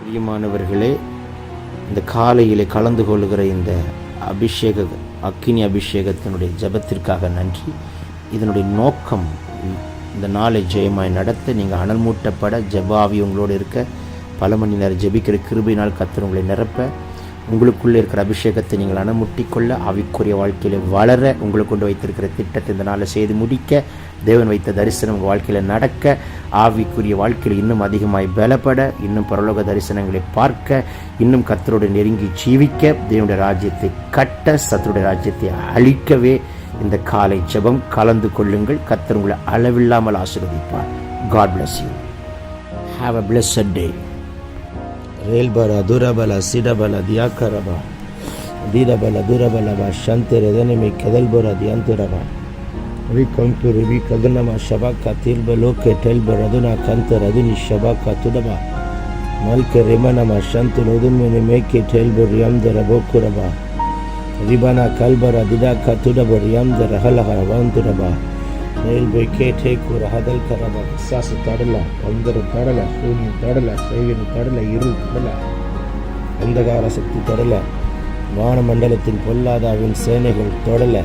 பிரியமானவர்களே, இந்த காலையிலே கலந்து கொள்கிற இந்த அக்கினி அபிஷேகத்தினுடைய ஜெபத்திற்காக நன்றி. இதனுடைய நோக்கம் இந்த நாளை ஜெயமாய் நடத்த, நீங்கள் அனல் மூட்டப்பட, ஜெபாவி உங்களோடு இருக்க, பல மணி நேரம் ஜெபிக்கிற கிருபையினால் கர்த்தர் உங்களை நிரப்ப, உங்களுக்குள்ளே இருக்கிற அபிஷேகத்தை நீங்கள் அணமுட்டிக்கொள்ள, ஆவிக்குரிய வாழ்க்கையில் வளர, உங்களுக்கு கொண்டு வைத்திருக்கிற திட்டத்தை இந்த நாளை செய்து முடிக்க, தேவன் வைத்த தரிசனம் உங்கள் வாழ்க்கையில் நடக்க, ஆவிக்குரிய வாழ்க்கையில் இன்னும் அதிகமாய் பலப்பட, இன்னும் பரலோக தரிசனங்களை பார்க்க, இன்னும் கர்த்தரோடு நெருங்கி ஜீவிக்க, தேவனுடைய ராஜ்யத்தை கட்ட, சத்துருடைய ராஜ்யத்தை அழிக்கவே இந்த காலை ஜெபம் கலந்து கொள்ளுங்கள். கர்த்தர் உங்களை அளவில்லாமல் ஆசீர்வதிப்பார். God bless you. Have a blessed day. Relbara durabala sidabala diakaraba dirabala durabala shantere denemi kedelbora dianturaba we come to revi kadnama shabaka tilbaloke telbaraduna kantaraduni shabaka tudaba malke remanama shantulodumene meke telboriam darabokuraba ribana kalbara didaka tudaboriam darahala vanturaba Nelbe Kate Kura Hadal Karaba, Sasa Tadala, Under Tadala, Suni Tadala, Savin Tadala, Iru Tadala, Andagara Sakti Tadala, Vana Mandalatin Polladavin Senegal Tadala,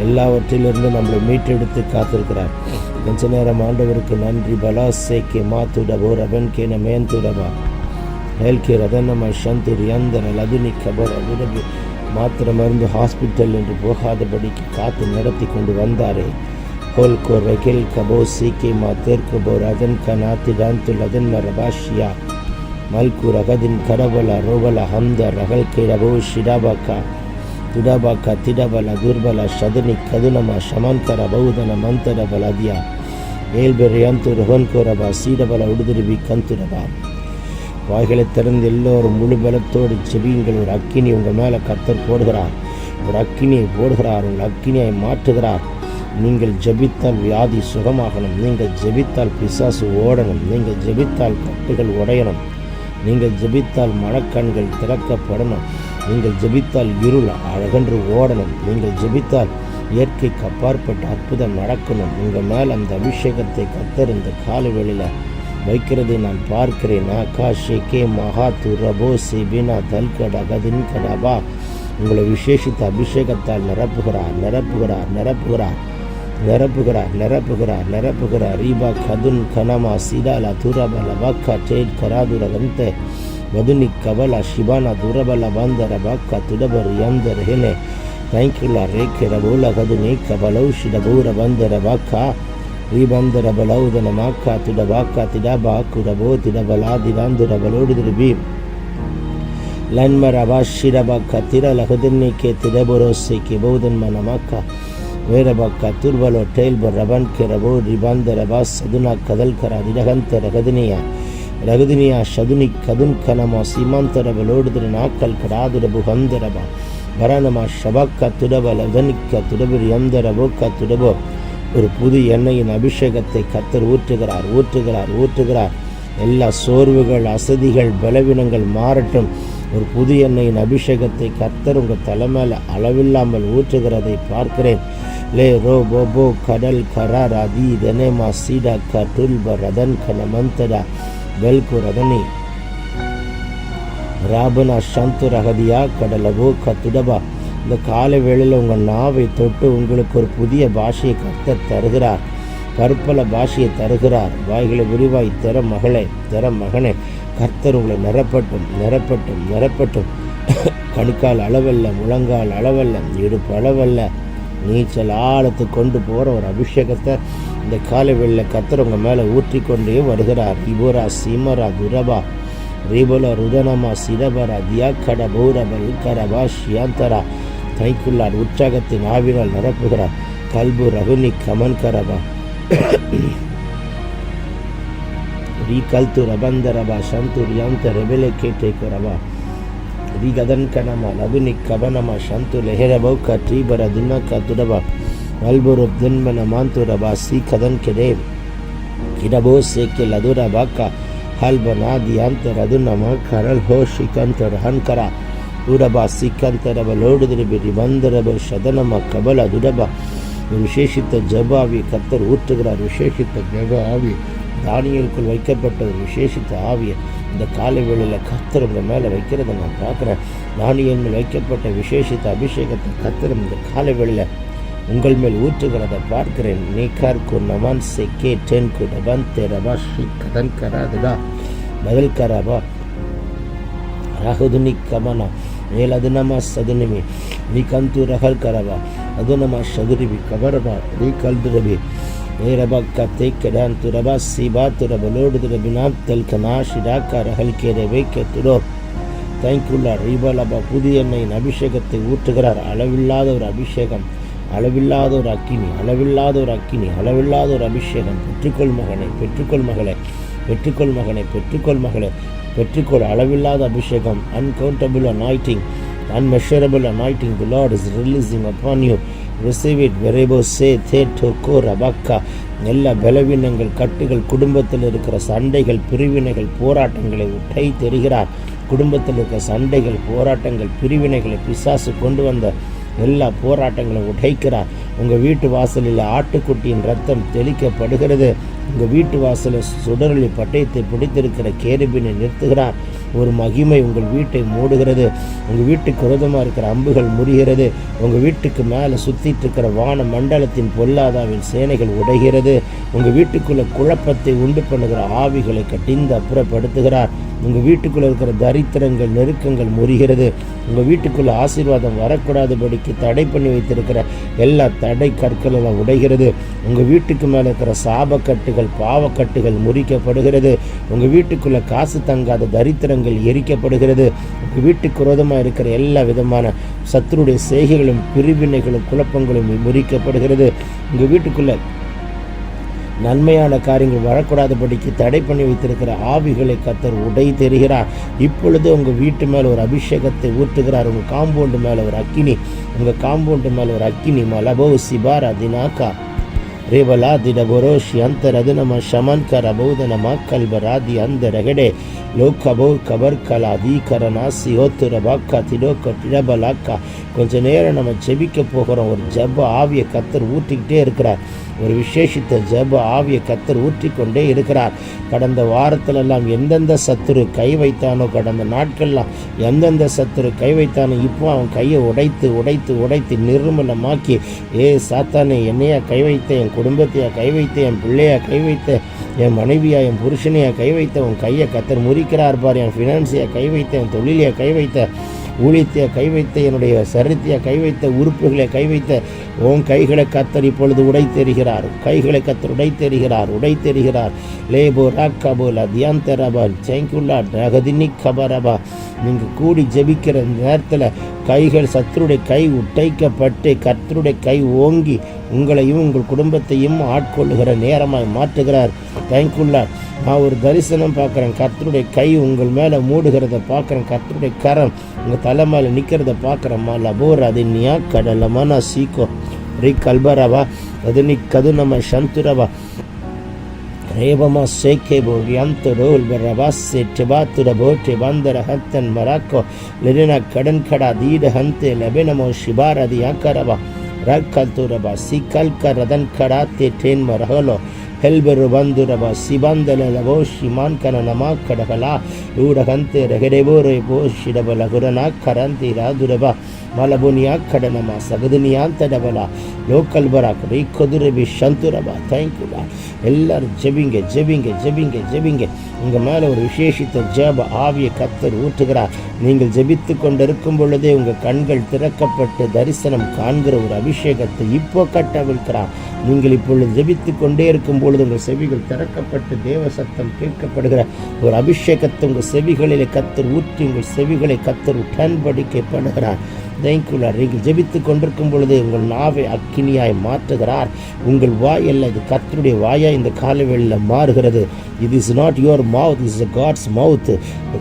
எல்லாவற்றிலிருந்து நம்மளை மீட்டெடுத்து காத்திருக்கிறார். கொஞ்ச நேரம் ஆண்டவருக்கு நன்றி. பலா சேக்கே மாத்துடபோ ரபன் கேன மேந்துடபா ஹெல்கே ரதனமா சந்துரி அந்தர லதுனி கபர் அதுடபி மாத்திரை மருந்து ஹாஸ்பிட்டல் என்று போகாதபடிக்கு காத்து நடத்தி கொண்டு வந்தாரே. Holko Rekel Kabo Siki Mater Kabo Radan Kanati Dantu Ladan Marabashia Malku Ragadin Karavala Rovala Hamda Ragal Kirabo Shidabaka Tudabaka Tidabala Durbala Shadani Kadunama Shamankara Baudana Mantara Baladia Elberiantu Rohonkoraba Sidabala Udribi Kanturaba வாய்களை திறந்து எல்லோரும் முழு பலத்தோடு செபியுங்கள். ஒரு அக்கினி உங்கள் மேலே கர்த்தர் போடுகிறார். ஒரு அக்கினியை போடுகிறார். உங்கள் அக்கினியை மாற்றுகிறார். நீங்கள் ஜெபித்தால் வியாதி சுகமாகணும். நீங்கள் ஜெபித்தால் பிசாசு ஓடணும். நீங்கள் ஜெபித்தால் கட்டுகள் உடையணும். நீங்கள் ஜெபித்தால் மனக்கண்கள் திறக்கப்படணும். நீங்கள் ஜெபித்தால் இருள் அழகன்று ஓடணும். நீங்கள் ஜெபித்தால் இயற்கைக்கு அப்பாற்பட்ட அற்புதம் நடக்கணும். உங்கள் மேல் அந்த அபிஷேகத்தை கர்த்தர் இந்த காலை வேளையில் வைக்கிறதை நான் பார்க்கிறேன். ஆகாஷே மகாத்து ரபோ சிபினா தல்கடா கதின் கடபா உங்களை விசேஷித்த அபிஷேகத்தால் நிரப்புகிறார் நிரப்புகிறார் நிரப்புகிறார் நிரப்புகிறார் நிரப்புகிறார் நிரப்புகிறார். ரீபா கதுன் கனமா சீடாலா துரபல வாக்கா டேட் கராதுரகந்த மதுனி கபலா ஷிபானா துரபல பாந்தர வாக்கா துடபர் யந்தர் ஹெனே தேங்க்யூலா ரேக்கே ரபோல கதுனி கபலௌ ஷிடபூர பந்தர வாக்கா ரீபந்தர பலௌதன மாக்கா துடபாக்கா திடபா குரபோ திடபலா திடாந்துரபலோடு திருபி லன்மரபா ஷிரபாக்கா திரலகுதின்னிக்கே திடபுரோசிக்கே பௌதன் மனமாக்கா வேரபாக்கா துர்வலோ டேல்பர் ரபன் கெரபோ ரிபாந்தரபா சதுனா கதல் கரா திடகந்த ரகுதினியா சதுனி கதுன் கனமா சீமாந்தரபலோடு திரு நாக்கல் கடாதுரபு ஹந்தரபா பரணமா ஷபாக்கா துடப லதனிக்கா துடபுரி அந்தரபோக்கா துடபோ ஒரு புது எண்ணெயின் அபிஷேகத்தை கர்த்தர் ஊற்றுகிறார் ஊற்றுகிறார் ஊற்றுகிறார். எல்லா சோர்வுகள் அசதிகள் பலவீனங்கள் மாறட்டும். ஒரு புது எண்ணெயின் அபிஷேகத்தை கர்த்தர் உங்கள் தலைமையில் அளவில்லாமல் ஊற்றுகிறதை பார்க்கிறேன். லே ரோ போபோ கடல் கரார் அதி தனேமா சீடா கட்டுல் ரதன் கனமந்தடா வெல்கு ரதனி ராபனா சந்து ரகதியா கடலபோ கத்துடபா. இந்த காலை வேளையில் உங்கள் நாவை தொட்டு உங்களுக்கு ஒரு புதிய பாஷையை கர்த்தர் தருகிறார். பற்பல பாஷையை தருகிறார். வாய்களை விரிவாய் தர மகளே தர மகனே, கர்த்தர் உங்களை நிரப்பட்டும் நிரப்பட்டும் நிரப்பட்டும். கணுக்கால் அளவல்ல, முழங்கால் அளவல்ல, இடுப்பு அளவல்ல, நீச்சல் ஆழத்துக்கு கொண்டு போகிற ஒரு அபிஷேகத்தை இந்த காலை வேளையில் கர்த்தர் உங்கள் மேலே ஊற்றி கொண்டே வருகிறார். இபோரா சீமரா துரபா ரீபோலா ருதனமா சிரபரா தியாக்கட பௌரபல் கரபா ஷியாந்தரா தைக்குள்ளார். உற்சாகத்தின் ஆவினால் நிரப்புகிறார். கல்பு ரகுனி கமன் கரபா ரீ கல்து ரபந்தரபா சந்து ரியாந்த ரெபெலே கேட்டே கொரபா ரீ கதன் கனமா லகுனி கபனமா சந்து லெஹரபௌ கட்ரீபர தினக்க துடபா மல்புரு தின்மன மாந்துரபா சி கதன் கெடே கிடபோ சேக்கே லதுர பாக்கா ஹல்பனா தியாந்த ரதுனமா கரல் ஹோ ஷிகந்தர் ஹன்கரா உரபா சிக்கந்தரப லோடு திருபி ரிபந்தரப சதனம கபல துடபா ஒரு விசேஷித்த ஜெப ஆவியை கர்த்தர் ஊற்றுகிறார். விசேஷித்த ஜெப ஆவி, தானியேலுக்குள் வைக்கப்பட்ட ஒரு விசேஷித்த ஆவியை இந்த காலை வேளையில் கர்த்தர் உங்கள் மேலே வைக்கிறத நான் பார்க்குறேன். தானியேல் வைக்கப்பட்ட விசேஷித்த அபிஷேகத்தை கர்த்தர் இந்த காலை வேளையில் உங்கள் மேல் ஊற்றுகிறத பார்க்கிறேன். நீக்கார்க்கு நமான் செக்கே டென்கு டபந்தே ரபா ஸ்ரீ கதன் கராதுடா பதில் கராபா ராகுதுனி கமனா மேல் அதுனமா சதுனிமி நீ கந்து ரகல் கரபா அதுனமா சதுரிபி கபரபா நீ கல்துரபி ரபா கத்தை கடான் துரபா சிபா துரபலோடு துரபினாம் தெல் கனாஷிடாக்கா ரகல் கேரவே கெத்துடோ. தேங்க்யூல்லா ரீபாலபா. புதிய எண்ணெயின் அபிஷேகத்தை ஊற்றுகிறார். அளவில்லாத ஒரு அபிஷேகம், அளவில்லாத ஒரு அக்கினி, அளவில்லாத ஒரு அக்கினி, அளவில்லாத ஒரு அபிஷேகம். பெற்றுக்கொள் மகனை, பெற்றுக்கொள் மகளே, பெற்றுக்கொள் மகனை, பெற்றுக்கொள் மகளே, பெற்றுக்கொள். அளவில்லாத அபிஷேகம், uncountable anointing, unmeasurable anointing. The Lord is releasing upon you. Receive it. Verebo se the toko rabaka. எல்லா பலவீனங்கள், கட்டுகள், குடும்பத்தில் இருக்கிற சண்டைகள், பிரிவினைகள், போராட்டங்களை உடை தெரிகிறார். குடும்பத்தில் இருக்கிற சண்டைகள், போராட்டங்கள், பிரிவினைகளை பிசாசு கொண்டு வந்த எல்லா போராட்டங்களும் உடைக்கிறார். உங்கள் வீட்டு வாசலில் ஆட்டுக்குட்டியின் ரத்தம் தெளிக்கப்படுகிறது. உங்கள் வீட்டு வாசலில் சுடரொளி பட்டயத்தை பிடித்திருக்கிற கேருபினை நிறுத்துகிறார். ஒரு மகிமை உங்கள் வீட்டை மூடுகிறது. உங்கள் வீட்டுக்கு விரோதமாக இருக்கிற அம்புகள் முறிகிறது. உங்கள் வீட்டுக்கு மேலே சுற்றிட்டு இருக்கிற வான மண்டலத்தின் பொல்லாதாவின் சேனைகள் உடைகிறது. உங்கள் வீட்டுக்குள்ளே குழப்பத்தை உண்டு பண்ணுகிற ஆவிகளை கட்டிந்து அப்புறப்படுத்துகிறார். உங்கள் வீட்டுக்குள்ளே இருக்கிற தரித்திரங்கள், நெருக்கங்கள் முறிகிறது. உங்கள் வீட்டுக்குள்ளே ஆசீர்வாதம் வரக்கூடாதபடிக்கு தடை பண்ணி வைத்திருக்கிற எல்லா தடை கற்களெல்லாம் உடைகிறது. உங்கள் வீட்டுக்கு மேலே இருக்கிற சாபக்கட்டுகள், பாவக்கட்டுகள் முறிக்கப்படுகிறது. உங்கள் வீட்டுக்குள்ளே காசு தங்காத தரித்திரங்கள் எரிக்கப்படுகிறது. உங்கள் வீட்டுக்கு விரோதமாக இருக்கிற எல்லா விதமான சத்துருடைய செய்கைகளும், பிரிவினைகளும், குழப்பங்களும் முறிக்கப்படுகிறது. உங்கள் வீட்டுக்குள்ளே நன்மையான காரியங்கள் வரக்கூடாதபடிக்கு தடை பண்ணி வைத்திருக்கிற ஆவிகளை கர்த்தர் உடை தெரிகிறார். இப்பொழுது உங்கள் வீட்டு மேலே ஒரு அபிஷேகத்தை ஊற்றுகிறார். உங்கள் காம்பவுண்டு மேலே ஒரு அக்கினி, உங்கள் காம்பவுண்டு மேலே ஒரு அக்கினி. மலபோ சிபாரா தினாக்கா ரேவலா திடபொரோஷி அந்தரது நம்ம ஷமன்கர பௌதன மக்கல்பராதி அந்த ரகடே லோக்கபோ கபர் கலா தீகரனாசி ஓத்துர பாக்கா திடோக்க திடபலாக்கா. கொஞ்ச நேரம் நம்ம ஜெபிக்க போகிறோம். ஒரு ஜெப ஆவியை கர்த்தர் ஊற்றிக்கிட்டே இருக்கிறார். ஒரு விசேஷித்த ஜெப ஆவியை கர்த்தர் ஊற்றிக்கொண்டே இருக்கிறார். கடந்த வாரத்திலெல்லாம் எந்தெந்த சத்துரு கை வைத்தானோ, கடந்த நாட்கள்லாம் எந்தெந்த சத்துரு கை வைத்தானோ, இப்போ அவன் கையை உடைத்து உடைத்து உடைத்து நிர்மூலமாக்கி, சாத்தானே, என்னையா கை வைத்த, என் குடும்பத்தையா கை வைத்த, என் பிள்ளையா கை வைத்த, என் மனைவியா, என் புருஷனையா கை வைத்த, உன் கையை கர்த்தர் முறிக்கிறார் பார். என் ஃபினான்ஸையா கை வைத்த, என் தொழிலையா கை வைத்த, ஊழியத்தையா கை வைத்த, என்னுடைய சரித்தையா கை வைத்த, உறுப்புகளை கை வைத்த உன் கைகளை கர்த்தர் இப்பொழுது உடை தெரிகிறார். கைகளை கர்த்தர் உடை தெரிகிறார், உடை தெரிகிறார். லேபோ ராக்காபோலா தியாந்தரபா சேங்குல்லா ரகதினி கபரபா. நீங்கள் கூடி ஜெபிக்கிற நேரத்தில் கைகள் சத்துருடைய கை உடைக்கப்பட்டு கர்த்தருடைய கை ஓங்கி உங்களையும் உங்கள் குடும்பத்தையும் ஆட்கொள்ளுகிற நேரமாய் மாற்றுகிறார். தேங்க்யூல்லா. நான் ஒரு தரிசனம் பார்க்குறேன். கர்த்தருடைய கை உங்கள் மேலே மூடுகிறத பார்க்குறேன். கர்த்தருடைய கரம் உங்கள் தலை மேலே நிற்கிறத பார்க்குறேம்மா. லபோர் அது நியா கடலமான சீக்கோ ரீ கல்பரவா அது நீ கது நம்ம சந்துரவா ரேபமா சேக்கேபோ வியந்தரோல் பரவா செட்டபாத்துரபோ டெபந்தர ஹத்தன் மராக்கோ லெரினா கடன் கடா தீட ஹந்தே லெபெனமோ ஷிபாரதி யாக்கரவா ரக்கல்துரபா சிக்கல் கரதன் கடாத்தே டேன் மரஹலோ ಹೆಲ್ಬರು ಬಂದುರಬ ಸಿಬಂದಲಬೋ ಶಿಮಾನ್ ಕನ ನಮಾ ಕಡಗಲ ಊಡಗಂತೆ ರಗಡೆಬೋರೆ ಬೋ ಶಿಡಬಲ ಗುರನ ಕರಂತಿರ ದುರಬ ಮಲಬುನಿಯಾ ಕಡನಮ ಸಗದುನಿಯಾಂತಡಬಲ ಲೋಕಲ್ ಬರಾಕ್ ರೀಕೊದುರಬಿ ಶಂತುರಬ. Thank you. எல்லாரும் ஜெபிங்க ஜெபிங்க ஜெபிங்க ஜெபிங்க. உங்கள் மேலே ஒரு விசேஷித்த ஜெப ஆவியை கர்த்தர் ஊற்றுகிறார். நீங்கள் ஜெபித்து கொண்டிருக்கும் பொழுதே உங்கள் கண்கள் திறக்கப்பட்டு தரிசனம் காண்கிற ஒரு அபிஷேகத்தை இப்போ கட்டவிழ்க்கிறார். நீங்கள் இப்பொழுது ஜெபித்து கொண்டே இருக்கும் பொழுது உங்கள் செவிகள் திறக்கப்பட்டு தேவ சத்தம் கேட்கப்படுகிற ஒரு அபிஷேகத்தை உங்கள் செவிகளிலே கர்த்தர் ஊற்றி உங்கள் செவிகளை கர்த்தர் உடன்படிக்கைப்படுகிறார். தேங்க்யூலா. நீங்கள் ஜெபித்து கொண்டிருக்கும் பொழுது உங்கள் நாவை அக்கினியாய் மாற்றுகிறார். உங்கள் வாய் அல்ல, இது கர்த்தருடைய வாயாய் இந்த காலவேளையில் மாறுகிறது. It is not your mouth, it is God's mouth.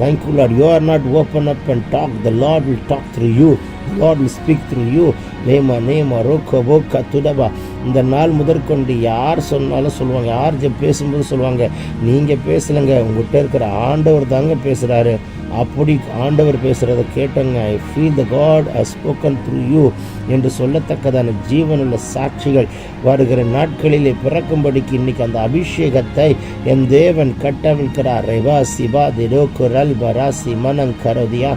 Thank you, Lord. You are not open up and talk. The Lord will talk through you. The Lord will speak through you. நேமா நேமா ரோக்கோ போக்கா துடபா. இந்த நாள் முதற்கொண்டு யார் சொன்னாலும் சொல்லுவாங்க, யார் பேசும்போது சொல்லுவாங்க, நீங்கள் பேசலைங்க, உங்கள்கிட்ட இருக்கிற ஆண்டவர் தாங்க பேசுகிறாரு. அப்படி ஆண்டவர் பேசுகிறத கேட்டங்க. I feel the God has spoken through you என்று சொல்லத்தக்கதான ஜீவனுள்ள சாட்சிகள் வருகிற நாட்களிலே பிறக்கும்படிக்கு இன்னைக்கு அந்த அபிஷேகத்தை என் தேவன் கட்டவிழ்கிறார். ரெவா சிபா திரோ குரல் பரா சிமனங் கரோதியா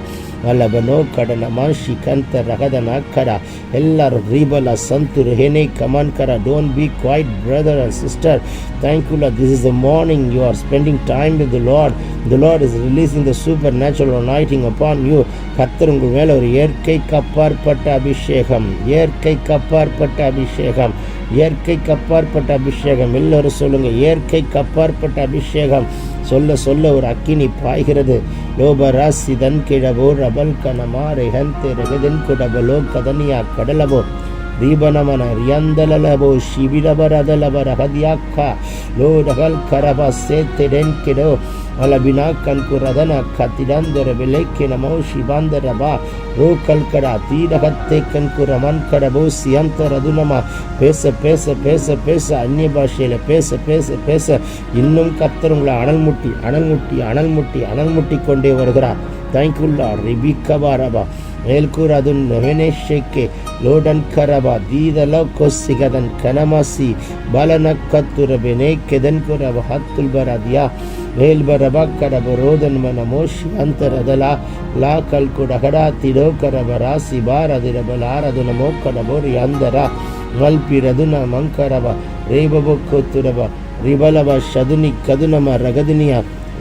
ಅಲ್ಲಬನೋ ಕಡನ ಮಾಶಿ ಕಂತ ರಗದನ ಕಡ ಎಲ್ಲರೂ ರೀಬಲ ಸಂತುರು ಹೆನೆ ಕಮನ್ ಕರ. Don't be quiet brother and sister. Thank you Lord. This is the morning you are spending time with the Lord. The Lord is releasing the supernatural anointing upon you. கர்த்தர் உங்கள் மேலே ஒரு இயற்கைக்கு அப்பாற்பட்ட அபிஷேகம், இயற்கைக்கு அப்பாற்பட்ட அபிஷேகம், இயற்கைக்கு அப்பாற்பட்ட அபிஷேகம். எல்லோரும் சொல்லுங்க, இயற்கைக்கு அப்பாற்பட்ட அபிஷேகம். சொல்ல சொல்ல ஒரு அக்கினி பாய்கிறது. லோபராசி தன் கிழவோ ரபல் கனமாரை ஹந்தே ரகதன் குடபலோ கதனியா கடலவோ ದೀಪನಮನ ರಿಯಂದಲಲಬೋ ಶಿಬಿರಬರದಲಬರ ಹದಿಯಾಕ್ಕ ಲೋ ರಗಲ್ ಕರಬ ಸೇತೆಡೆನ್ ಕೆಡೋ ಅಲಬಿನಾ ಕನ್ಕುರದನ ಕತಿಡಂದರ ಬೆಲೆಕ್ಕೆ ನಮೋ ಶಿಬಾಂದರಬ ರೋ ಕಲ್ಕಡ ತೀರಹತ್ತೆ ಕನ್ಕುರ ಮನ್ಕಡಬೋ ಸಿಯಂತರದು ನಮ. பேச பேச பேச பேச அந்நிய பாஷையில் பேச பேச பேச இன்னும் கர்த்தர் உங்களை அனல் முட்டி அனல் முட்டி அனல் முட்டி அனல் முட்டி கொண்டே வருகிறார். தேங்க்யூல்லா ரிபிக்கபாரபா ಮೇಲ್ಕೂರ ಅದನ್ನು ಹೆನೆಶಕ್ಕೆ ಲೋಡನ್ ಕರಬ ದೀದಲ ಕೊಸ್ಸಿಗದನ್ ಕನಮಸಿ ಬಲನ ಕತ್ತುರ ಬೆನೆ ಕೆದನ್ ಕುರಬ ಹತ್ತುಲ್ ಬರದಿಯಾ ಮೇಲ್ ಬರಬ ಕರಬ ರೋದನ್ ಮನ ಮೋಶಿ ಅಂತರದಲ ಲಾ ಕಲ್ಕುಡ ಹಡ ತಿಡೋ ಕರಬ ರಾಸಿ ಬಾರದಿರಬಲಾರದು ನಮೋ ಕಡಬೋರಿ ಅಂದರ ಮಲ್ಪಿರದು ನ ಮಂಕರಬ ರೇಬಬ ಕೊತ್ತುರಬ ರಿಬಲಬ ಶದುನಿ ಕದುನಮ ರಗದಿನಿಯ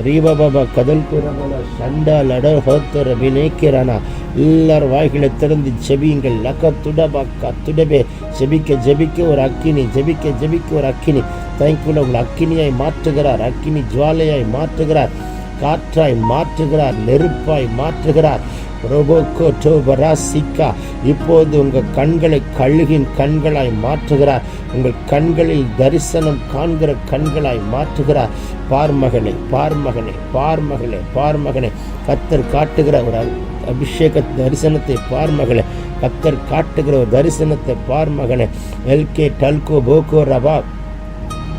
ரீபபப கதல்குரபல சண்டா லட ஹோத்தர வினேக்கிரானா. எல்லாரும் வாய்களை திறந்து ஜெபியுங்கள். லக்கத்துடபா கத்துடபே ஜெபிக்க ஜெபிக்க ஒரு அக்கினி, ஜெபிக்க ஜெபிக்க ஒரு அக்கினி. தேங்க்யூல உங்களை அக்கினியாய் மாற்றுகிறார், அக்கினி ஜுவாலையாய் மாற்றுகிறார், காற்றாய் மாற்றுகிறார், நெருப்பாய் மாற்றுகிறார். இப்போது உங்கள் கண்களை கழுகின் கண்களாய் மாற்றுகிறார். உங்கள் கண்களில் தரிசனம் காண்கிற கண்களாய் மாற்றுகிறார். பார்மகனே பார்மகனே பார்மகளே பார்மகனே, கர்த்தர் காட்டுகிற ஒரு அபிஷேக தரிசனத்தை பார்மகளே, கர்த்தர் காட்டுகிற ஒரு தரிசனத்தை பார்மகனே. எல்கே டல்கோ போகோ ரபா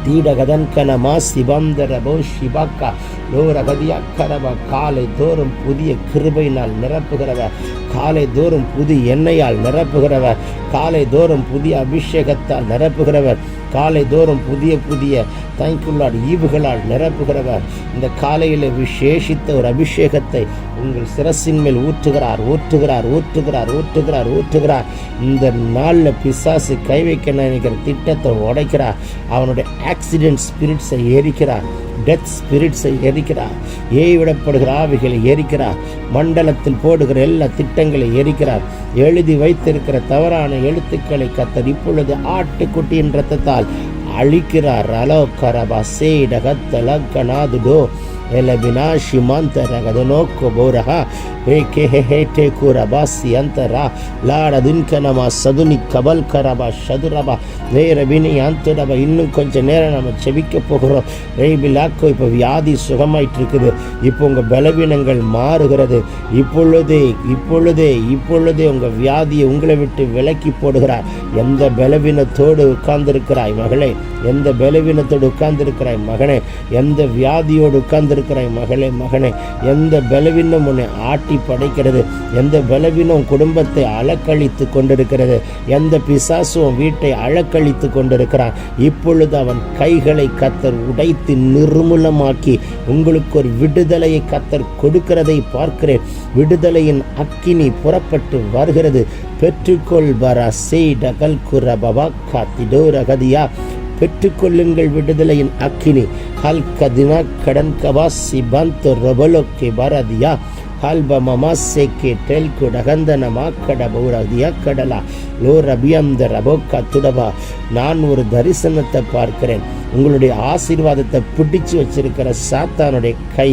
தீடகதன்கனமா சிவந்தரபோ சிவாக்கா லோரகதியாக்கரபா. காலை தோறும் புதிய கிருபையினால் நிரப்புகிறவர், காலை தோறும் புதிய எண்ணெயால் நிரப்புகிறவர், காலை தோறும் புதிய அபிஷேகத்தால் நிரப்புகிறவர், காலை தோறும் புதிய புதிய தேங்க்யூல்லாட் ஈவுகளால் நிரப்புகிறவர். இந்த காலையில் விசேஷித்த ஒரு அபிஷேகத்தை உங்கள் சிரசின் மேல் ஊற்றுகிறார் ஊற்றுகிறார் ஊற்றுகிறார் ஊற்றுகிறார் ஊற்றுகிறார். இந்த நாளில் பிசாசு கை வைக்க நினைக்கிற திட்டத்தை உடைக்கிறார். அவனுடைய ஆக்சிடென்ட் ஸ்பிரிட்ஸை எரிக்கிறார், டெத் ஸ்பிரிட்ஸை எரிக்கிறார், ஏவிடப்படுகிற ஆவிகளை எரிக்கிறார், மண்டலத்தில் போடுகிற எல்லா திட்டங்களை எரிக்கிறார். எழுதி வைத்திருக்கிற தவறான எழுத்துக்களை கர்த்தர் இப்பொழுது ஆட்டுக்குட்டியின் இரத்தத்தால் அழிக்கிறார். அலோ கரபா சேடகத்தலக்கனாதுடோ ಎಲಬಿನಾ ಶಿಮಾಂತರ ಗದನೋಕ್ಕೊ ಬೋರಹ ಏಕೆ ಹೇಟೆ ಕೂರಬಾಸಿ ಅಂತರ லாடதுன்கனமா சதுனி கபல் கரபா சதுரபா வேரபினி அந்துரபா. இன்னும் கொஞ்சம் நேரம் நம்ம செபிக்க போகிறோம். ரேபிலாக்கோ இப்போ வியாதி சுகமாயிட்டு இருக்குது. இப்போ உங்கள் பலவீனங்கள் மாறுகிறது. இப்பொழுதே இப்பொழுதே இப்பொழுதே உங்கள் வியாதியை உங்களை விட்டு விலக்கி போடுகிறார். எந்த பலவீனத்தோடு உட்கார்ந்திருக்கிறாய் மகளே, எந்த பலவீனத்தோடு உட்கார்ந்திருக்கிறாய் மகனே, எந்த வியாதியோடு உட்கார்ந்திருக்கிறாய் மகளே மகனே, எந்த பலவீனம் உன்னை ஆட்டி படைக்கிறது, எந்த பலவீனம் குடும்பத்தை அலக்கழித்து கொண்டிருக்கிறது, எந்த பிசாசும் வீட்டை அலக்கழித்து கொண்டிருக்கிறான், இப்பொழுது அவன் கைகளை கர்த்தர் உடைத்து நிர்மூலமாக்கி உங்களுக்கு ஒரு விடுதலையை கர்த்தர் கொடுக்கிறதை பார்க்கிறேன். விடுதலையின் அக்கினி புறப்பட்டு வருகிறது. பெற்றுக்கொள் பரா செய்டகல் குரபா காத்திடோரகதியா. பெற்றுக்கொள்ளுங்கள் விடுதலையின் அக்கினி. ஹல்கதினா கடன் கவாசி பந்த் ரொபலோக்கே பரதியா ஹல்ப மமாசேக்கே டெல்கு டகந்தனமா கடபௌரதியா கடலா லோ ரபியந்த ரபோக்கா துடபா. நான் ஒரு தரிசனத்தை பார்க்கிறேன். உங்களுடைய ஆசீர்வாதத்தை பிடிச்சு வச்சிருக்கிற சாத்தானுடைய கை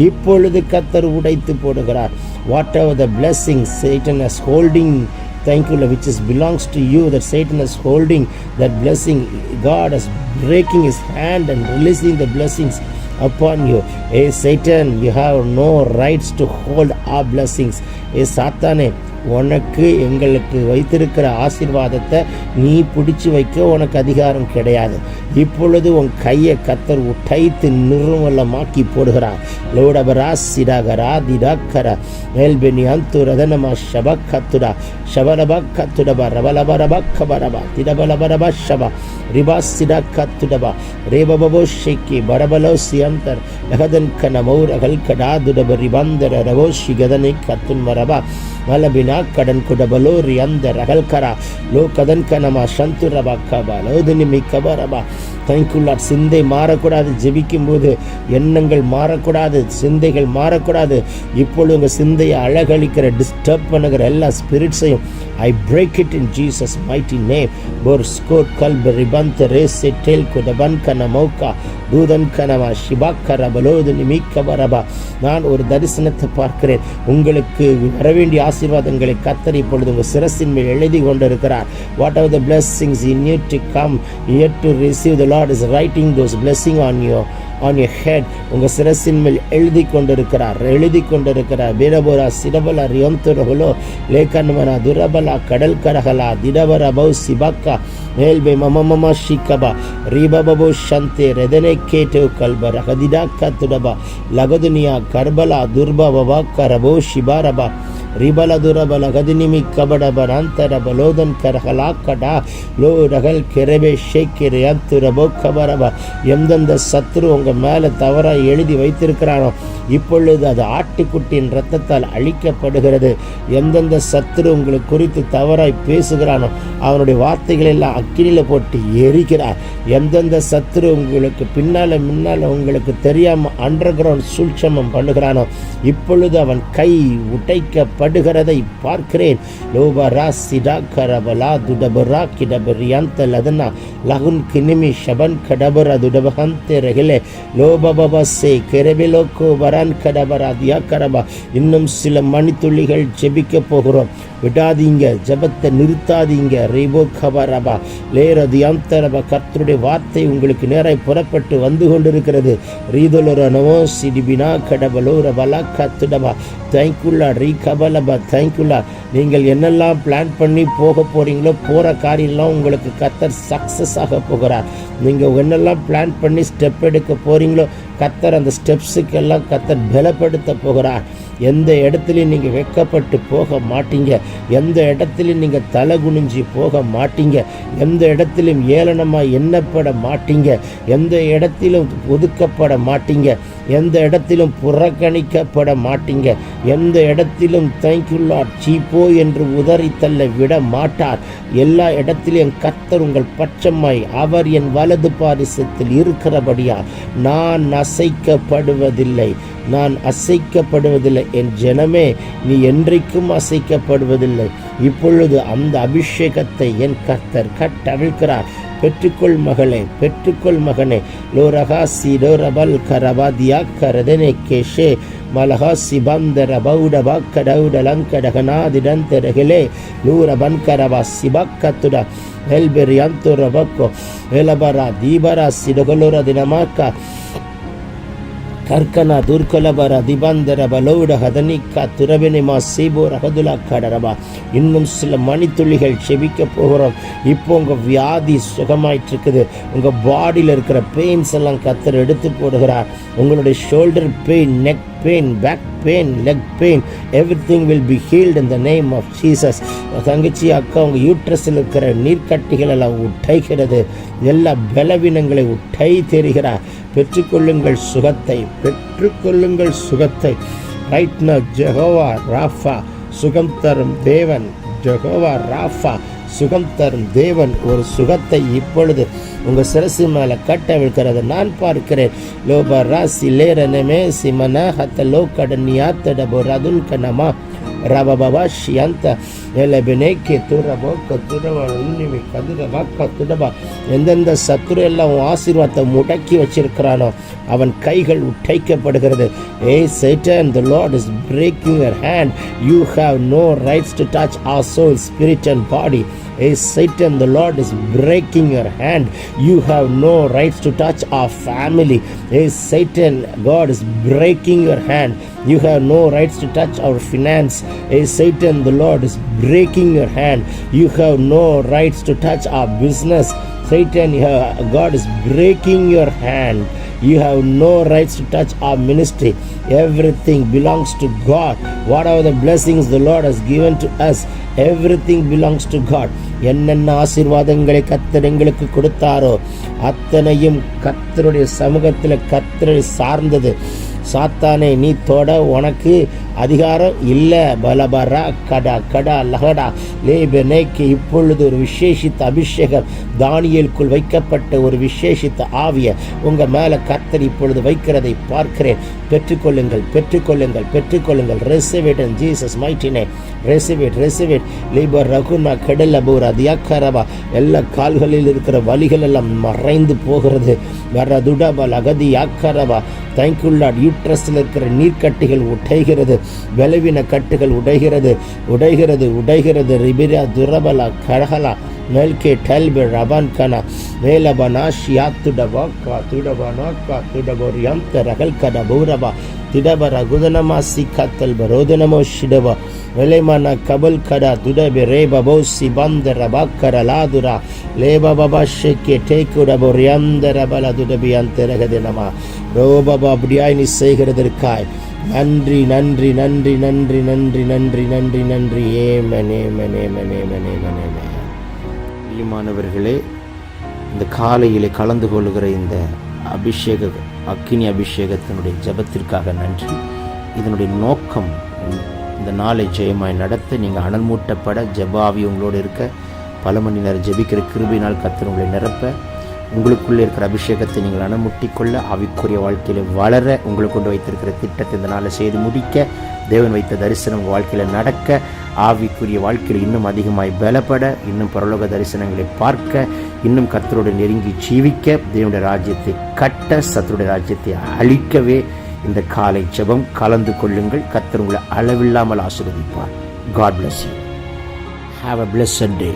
இப்பொழுது கர்த்தர் உடைத்து போடுகிறார். Whatever the blessing Satan is holding, thank you Lord, which is belongs to you, that Satan is holding that blessing, God is breaking his hand and releasing the blessings upon you. Hey Satan, you have no rights to hold our blessings. Hey சாத்தானே, உனக்கு எங்களுக்கு வைத்திருக்கிற ஆசீர்வாதத்தை நீ பிடிச்சி வைக்க உனக்கு அதிகாரம் கிடையாது. இப்பொழுது உன் கையை கர்த்தர் உடைத்து நிர்மூலமாக்கி போடுகிறார். லோடபரா சிடாகரா திடாக்கரா மேல்பெனி அந்துரதனமா ஷபக்கத்துடா ஷபலபக்கத்துடபா ரபலபரபக்கபரபா திடபலபரபா ஷபா ரிபா சிடாக்கத்துடபா ரேபபோ ஷேக்கி பரபலோ சியந்தர் லகதன் கனமௌர் அகல்கடா துடப ரிபந்தர ரவோ ஷிகதனை கத்துன் மரபா மலபினா கடன் குடபலோ ரியந்த ரகல்கரா லோ கதன் கனமா சந்துரபா கபா லோதுனிமி கபரபா. தேங்க்யூ. சிந்தை மாறக்கூடாது. ஜெபிக்கும் போது எண்ணங்கள் மாறக்கூடாது, சிந்தைகள் மாறக்கூடாது. இப்பொழுது உங்கள் சிந்தையை அழகழிக்கிற டிஸ்டர்ப் பண்ணுகிற எல்லா ஸ்பிரிட்ஸையும் I break it in Jesus mighty name. போர் ஸ்கோட் கல்ப ரிபந்த ரேசே டேல் குடபன் கன மௌகா தூதன் கனவா ஷிபாக்கர பலோது நிமிக்கபரபா. நான் ஒரு தரிசனத்தை பார்க்கிறேன். உங்களுக்கு வரவேண்டிய ஆசீர்வாதங்களை கர்த்தர் இப்பொழுது உங்கள் சிரசின் மேல் எழுதி கொண்டிருக்கிறார். What are the blessings you need to come yet to receive, the Lord is writing those blessings on your head. உங்கள் சிரசின் மேல் எழுதி கொண்டிருக்கிறார். பேரபோரா சிடபலா ரியோந்தரகுலோ லேக்கன்மனா துரபலா கடல் கரகலா திடபர பௌ சிபாக்கா மேல்பே மமமமா ஷிக்கபா ரீபபோ ஷந்தே ரெதனே கேட்டோ கல்ப ரகதிடா கத்துடபா லகதுனியா கர்பலா துர்பபா கரபோ ஷிபாரபா ரிபல துரபல கதினிமி கபடபராந்தர பலோதன் கரகலா கடா லோ ரகல் கெரபே ஷேக்கிரே அத்துரபோ கபரபா. எந்தெந்த சத்ரு உங்கள் மேலே தவறாக எழுதி வைத்திருக்கிறானோ இப்பொழுது அது ஆட்டுக்குட்டியின் இரத்தத்தால் அழிக்கப்படுகிறது. எந்தெந்த சத்ரு உங்களுக்கு குறித்து தவறாய் பேசுகிறானோ அவனுடைய வார்த்தைகள் எல்லாம் அக்கினியில் போட்டு எரிக்கிறார். எந்தெந்த சத்ரு உங்களுக்கு பின்னால் முன்னால் உங்களுக்கு தெரியாமல் அண்டர் கிரவுண்ட் சூழ்ச்சமம் பண்ணுகிறானோ இப்பொழுது அவன் கை உடைக்கப்படுகிறதை பார்க்கிறேன். லோபரா சிடாக்கரபலா துடபரா கிடபரியாந்த லதனா லகுன் கினிமி ஷபன் கடபரா துடபஹந்தே ரகிலே லோபபசே கெரபிலோக்கோ வரன் கடபரா தியா கரபா. இன்னும் சில மணித்துளிகள் ஜெபிக்க போகிறோம். விடாதீங்க, ஜபத்தை நிறுத்தாதீங்க. ரேபோ கபரபா லேரதியாந்தரபா. கர்த்தருடைய வார்த்தை உங்களுக்கு நேராய் புறப்பட்டு வந்து கொண்டிருக்கிறது. ரீதொலரனவோ சிடிபினா கடபலோ ரபலா கத்துடபா. தேங்க்யூலா ரீ கபலபா. தேங்க்யூலா. நீங்கள் என்னெல்லாம் பிளான் பண்ணி போக போகிறீங்களோ போகிற காரியெல்லாம் உங்களுக்கு கர்த்தர் சக்ஸஸ் ஆக போகிறார். நீங்கள் என்னெல்லாம் பிளான் பண்ணி ஸ்டெப் எடுக்க போகிறீங்களோ கர்த்தர் அந்த ஸ்டெப்ஸுக்கெல்லாம் கர்த்தர் பலப்படுத்த போகிறார். எந்த இடத்துலையும் நீங்கள் வெட்கப்பட்டு போக மாட்டீங்க. எந்த இடத்துலையும் நீங்கள் தலை குனிஞ்சி போக மாட்டீங்க. எந்த இடத்திலும் ஏளனமாக எண்ணப்பட மாட்டீங்க. எந்த இடத்திலும் ஒதுக்கப்பட மாட்டீங்க. எந்த இடத்திலும் புறக்கணிக்கப்பட மாட்டீங்க. எந்த இடத்திலும் தேங்க்யூலா சீப்போ என்று உதறி தள்ள விட மாட்டார். எல்லா இடத்திலும் கர்த்தர் உங்கள் பட்சமாய் அவர் என் வலது பாரிசத்தில் இருக்கிறபடியால் நான் அசைக்கப்படுவதில்லை. என் ஜனமே, நீ என்றைக்கும் அசைக்கப்படுவதில்லை. இப்பொழுது அந்த அபிஷேகத்தை என் கர்த்தர் கட்டவிழ்க்கிறார். பெற்றுக்கொள் மகளே, பெற்றுக்கொள் மகனே. லோரகா சிடோரபல் கரபாதியா கரதனே கேஷே மலகா சிபந்தர பௌடபா கடவுடலங்கடகனாதிடந்தரகிலே லூரபன் கரபா சிபக்கத்துடா ஹெல்பெரியாந்தோரபக்கோ ஹெலபரா தீபரா சிடகலோர தினமாக்கா கர்கனா துர்கலபர திபந்தர பலோட ஹதனிக்கா துரபினிமா சீபோ ரகதுலா கடரபா. இன்னும் சில மணித்துளிகள் செபிக்க போகிறோம். இப்போ உங்கள் வியாதி சுகமாயிட்டு இருக்குது. உங்கள் பாடியில் இருக்கிற பெயின்ஸ் எல்லாம் கர்த்தர் எடுத்து போடுகிறார். உங்களுடைய shoulder pain, neck pain, back pain, leg pain, everything will be healed in the name of Jesus. தங்கச்சி அக்கா, உங்கள் யூட்ரஸில் இருக்கிற நீர்க்கட்டிகள் எல்லாம் உடைகிறது. எல்லா பலவீனங்களை உடை தெரிகிறார். பெற்றுக்கொள்ளுங்கள் சுகத்தை, பெற்றுக்கொள்ளுங்கள் சுகத்தை. ரைட் நவ் ஜெகோவா ராஃபா சுகம் தரும் தேவன். ஜெகோவா ராஃபா சுகம் தரும் தேவன் ஒரு சுகத்தை இப்பொழுது உங்கள் சிரசு மேலே கட்டவிழ்கிறத நான் பார்க்கிறேன். லோபா ராசி லேரனமே சிமனா ஹத்த லோ கடனியாத்தடபோ ரதுன் கனமா ரபபா ஷியந்த எலபினேக்கே துரபோ கத்துரபா உன்னிமி கதுரபா கத்துடபா. எந்தெந்த சத்துரு எல்லாம் ஆசீர்வாதத்தை முடக்கி வச்சிருக்கிறானோ அவன் கைகள் உடைக்கப்படுகிறது. Hey Satan, the Lord is breaking your hand. You have no rights to touch our soul, spirit and body. Hey Satan, the Lord is breaking your hand. You have no rights to touch our family. Hey Satan, God is breaking your hand. You have no rights to touch our finance. Hey Satan, the Lord is breaking your hand. You have no rights to touch our business. Satan, God is breaking your hand. You have no rights to touch our ministry. Everything belongs to God. Whatever the blessings the Lord has given to us, everything belongs to God. என்னென்ன ஆசீர்வாதங்களை கர்த்தர் எங்களுக்கு கொடுத்தாரோ அத்தனையும் கர்த்தருடைய சமூகத்தில் கர்த்தரை சார்ந்தது. சாத்தானே, நீ தொட, உனக்கு அதிகாரம் இல்லை. பலபரா கடா கடா லகடா லேபனேக்கு இப்பொழுது ஒரு விசேஷித்த அபிஷேகம், தானியேலுக்குள் வைக்கப்பட்ட ஒரு விசேஷித்த ஆவிய உங்கள் மேலே கர்த்தர் இப்பொழுது வைக்கிறதை பார்க்கிறேன். பெற்றுக்கொள்ளுங்கள், பெற்றுக்கொள்ளுங்கள், பெற்றுக்கொள்ளுங்கள். Receive it in Jesus mighty name. Receive it, receive it. லேபர் ரகுனா கடல பூரா தியாக்கரவா. எல்லா கால்களில் இருக்கிற வலிகள் எல்லாம் மறைந்து போகிறது. வரதுடபல் அகதி யாக்கரவா. Thank you Lord. யூட்ரஸில் இருக்கிற நீர்க்கட்டிகள் உடைகிறது. பலவீன கட்டுகள் உடைகிறது, உடைகிறது, உடைகிறது. ரிபிரா துரபலா கடகலா மெல்கே டெல்பே ரபான் கனா மேலபனா ஷியாத்துடபா கா துடபனா கா துடபோரியம் ரகல் கட பௌரபா திடபர குதனமா சிக்கத்தல் பரோதனமோ ஷிடபா வெலைமன கபல் கடா துடபே ரேபபோ சிபந்த ரபா கரலாதுரா லேபா பபா ஷெக்கே டேக்குடபோரியம் ரபல துடபி அந்த ரகதினமா ரோபபா. அப்படியாய் நீ செய்கிறதற்காய் நன்றி, நன்றி, நன்றி, நன்றி, நன்றி, நன்றி, நன்றி, நன்றி. Yemen, Yemen, Yemen, Yemen, Yemen, Yemen. பிரியமானவர்களே, இந்த காலையிலே கலந்து கொள்ளுகிற இந்த அக்கினி அபிஷேகத்தினுடைய ஜபத்திற்காக நன்றி. இதனுடைய நோக்கம் இந்த நாளை ஜெயமாய் நடத்த, நீங்கள் அனல் மூட்டப்பட, ஜபாவி உங்களோடு இருக்க, பல மணி நேரம் ஜெபிக்கிற கிருபையினால் கர்த்தர் உங்களை நிரப்ப, உங்களுக்குள்ளே இருக்கிற அபிஷேகத்தை நீங்கள் அனுமுட்டிக்கொள்ள, ஆவிக்குரிய வாழ்க்கையில் வளர, உங்களுக்கு கொண்டு வைத்திருக்கிற திட்டத்தை இந்த நாளை செய்து முடிக்க, தேவன் வைத்த தரிசனம் உங்கள் வாழ்க்கையில் நடக்க, ஆவிக்குரிய வாழ்க்கையில் இன்னும் அதிகமாய் பலப்பட, இன்னும் பரலோக தரிசனங்களை பார்க்க, இன்னும் கர்த்தரோடு நெருங்கி ஜீவிக்க, தேவனுடைய ராஜ்யத்தை கட்ட, சத்துருடைய ராஜ்யத்தை அழிக்கவே இந்த காலை ஜெபம் கலந்து கொள்ளுங்கள். கர்த்தர் உங்களை அளவில்லாமல் ஆசீர்வதிப்பார். God bless you. Have a blessed day.